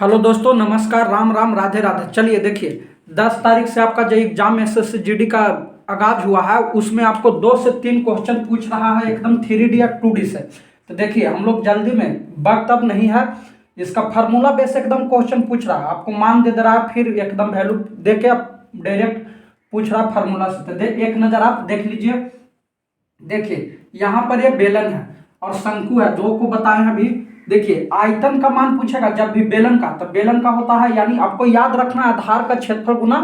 Hello दोस्तों, नमस्कार, राम राम, राधे राधे। चलिए देखिए, 10 तारीख से आपका जो एग्जाम एसएससी जीडी का आगाज हुआ है उसमें आपको 2 से 3 क्वेश्चन पूछ रहा है एकदम 3D या 2D से। तो देखिए हम लोग जल्दी में, वक्त अब नहीं है, इसका फार्मूला बेस एकदम क्वेश्चन पूछ रहा है, आपको मान दे रहा है, फिर एकदम वैल्यू दे के डायरेक्ट पूछ रहा है फार्मूला से। तो एक नज़र आप देख लीजिए। देखिए यहाँ पर ये बेलन है और शंकु है, दो को बताए हैं अभी। देखिए आयतन का मान पूछेगा जब भी बेलन का, तो बेलन का होता है, यानी आपको याद रखना है आधार का क्षेत्रफल गुना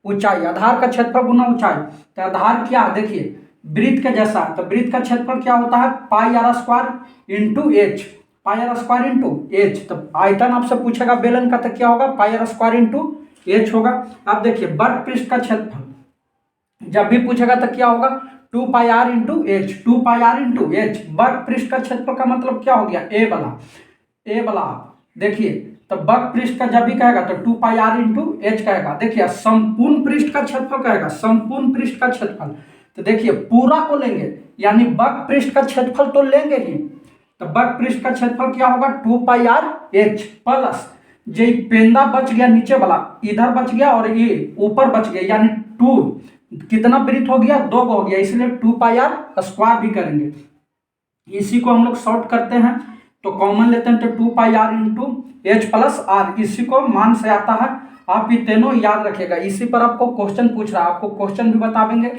ऊंचाई, आधार का क्षेत्रफल गुना ऊंचाई। तो आधार क्या है, देखिए वृत्त के जैसा है, तो वृत्त का क्षेत्रफल क्या होता है, pi R square into H, pi R square into H. तो आयतन आपसे पूछेगा बेलन का, तो क्या होगा, pi R square into H होगा। अब देखिए वर्ग पृष्ठ का क्षेत्रफल जब भी पूछेगा तो क्या होगा, 2 pi R into H, 2 pi R into H. वर्ग पृष्ठ का क्षेत्रफल का मतलब क्या हो गया, ए वाला। देखिए तो वर्ग पृष्ठ का जब भी कहेगा तो 2 पाई आर इंटू एच कहेगा। देखिए संपूर्ण पृष्ठ का क्षेत्रफल कहेगा, संपूर्ण पृष्ठ का क्षेत्रफल। तो देखिए पूरा को लेंगे, यानी वर्ग पृष्ठ का क्षेत्रफल तो लेंगे ही, तो वर्ग पृष्ठ का क्षेत्रफल क्या होगा, 2 पाई आर एच प्लस जे पेंदा बच गया नीचे वाला, इधर बच गया और ये ऊपर बच गया, यानी 2 कितना वृत्त हो गया, 2 हो गया, इसलिए 2 पाई आर स्क्वायर भी करेंगे। इसी को हम लोग शॉर्ट करते हैं तो कॉमन लेते हैं, तो 2 pi R into H plus R, इसी को मान से आता है। आप ये तीनों याद रखिएगा, इसी पर आपको क्वेश्चन पूछ रहा है, आपको क्वेश्चन भी बता देंगे।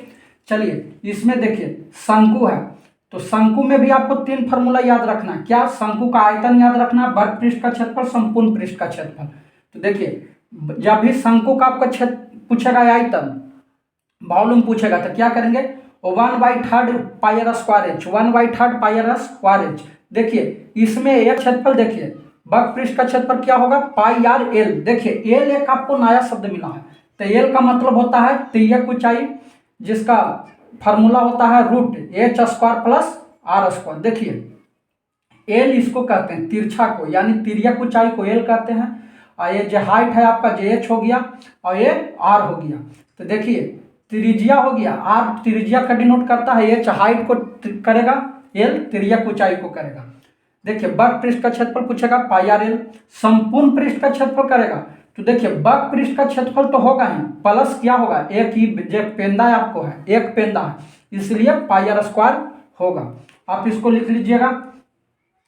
चलिए इसमें देखिए शंकु है, तो शंकु में भी आपको 3 फार्मूला याद रखना है। क्या, शंकु का आयतन याद रखना, वर्ग पृष्ठ का क्षेत्रफल, संपूर्ण पृष्ठ का क्षेत्रफल। तो देखिए जब भी शंकु का आपका क्षेत्र पूछेगा, आयतन वॉल्यूम पूछेगा, तो क्या करेंगे, 1/3 pi R square H, 1/3 pi R square H. देखिए इसमें एक क्षेत्रफल, देखिए वर्ग पृष्ठ का क्षेत्रफल क्या होगा, पाई आर एल। देखिए एल एक आपको नया शब्द मिला है, तो एल का मतलब होता है तिर्यक ऊंचाई, जिसका फार्मूला होता है root H square plus R square. देखिए एल इसको कहते हैं तिरछा को, यानी तिर्यक ऊंचाई को एल कहते हैं, और ये जो हाइट है आपका जे एच हो गया और ये आर हो गया। तो देखिए त्रिज्या हो गया, आर त्रिज्या का डिनोट करता है, एच हाइट को करेगा, एल तिर्यक ऊंचाई को करेगा। देखिए वर्ग पृष्ठ का क्षेत्रफल पूछेगा, पाई आर एल। संपूर्ण पृष्ठ का क्षेत्रफल करेगा, तो देखिए वर्ग पृष्ठ का क्षेत्रफल तो होगा ही, प्लस क्या होगा, एक ही जो पेंदा है आपको है, एक पेंदा है, इसलिए पाई आर स्क्वायर होगा। आप इसको लिख लीजिएगा,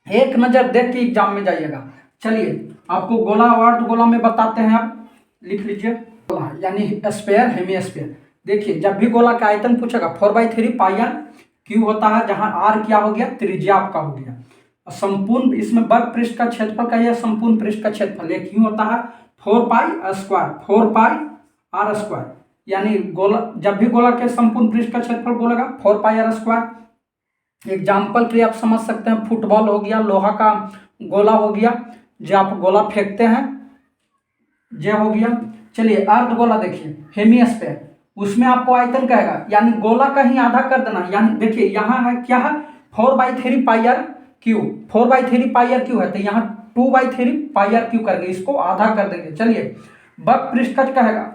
एक नजर देख के एग्जाम में जाइएगा। चलिए आपको गोला अर्धगोला में बताते हैं, आप लिख लीजिए गोला यानी स्फीयर, हेमी स्फीयर। देखिए जब भी गोला का आयतन पूछेगा 4/3 पाई आर क्यू होता है, जहां आर क्या हो गया, त्रिज्या आपका हो गया। संपूर्ण, इसमें वर्ग पृष्ठ का क्षेत्रफल का है, संपूर्ण पृष्ठ का क्षेत्रफल ये क्यों होता है, 4 pi square, 4 pi R square. यानी गोला, जब भी गोला के संपूर्ण पृष्ठ का क्षेत्रफल बोलेगा 4 पाई आर स्क्वायर। एग्जाम्पल के लिए आप समझ सकते हैं, फुटबॉल हो गया, लोहा का गोला हो गया, जो आप गोला फेंकते हैं, ये हो गया। चलिए अर्धगोला देखिए, हेमी स्फीयर, उसमें आपको आयतन कहेगा, यानी गोला का ही आधा कर देना। यानी देखिए यहाँ है क्या है, 4/3 pi R cube, 4/3 pi R cube है, तो यहाँ 2/3 पाई आर क्यू करेंगे, इसको आधा कर देंगे। चलिए वर्ग पृष्ठ का कहेगा,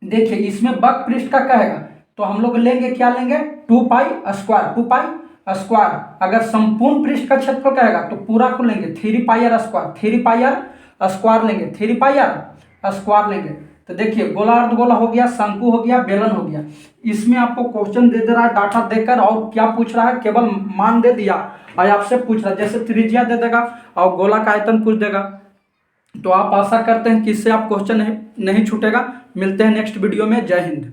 देखिए इसमें वर्ग पृष्ठ का कहेगा तो हम लोग लेंगे, क्या लेंगे, 2 पाई स्क्वायर, 2 पाई स्क्वायर। अगर संपूर्ण पृष्ठ का क्षेत्रफल कहेगा तो पूरा को लेंगे 3 pi R square, 3 pi R square लेंगे, 3 पाई आर स्क्वायर लेंगे। तो देखिए गोला अर्धगोला हो गया, शंकु हो गया, बेलन हो गया। इसमें आपको क्वेश्चन दे दे रहा है डाटा देकर, और क्या पूछ रहा है, केवल मान दे दिया और आपसे पूछ रहा है, जैसे त्रिज्या दे देगा और गोला का आयतन पूछ देगा। तो आप आशा करते हैं कि इससे आप क्वेश्चन नहीं छूटेगा। मिलते हैं नेक्स्ट वीडियो में, जय हिंद।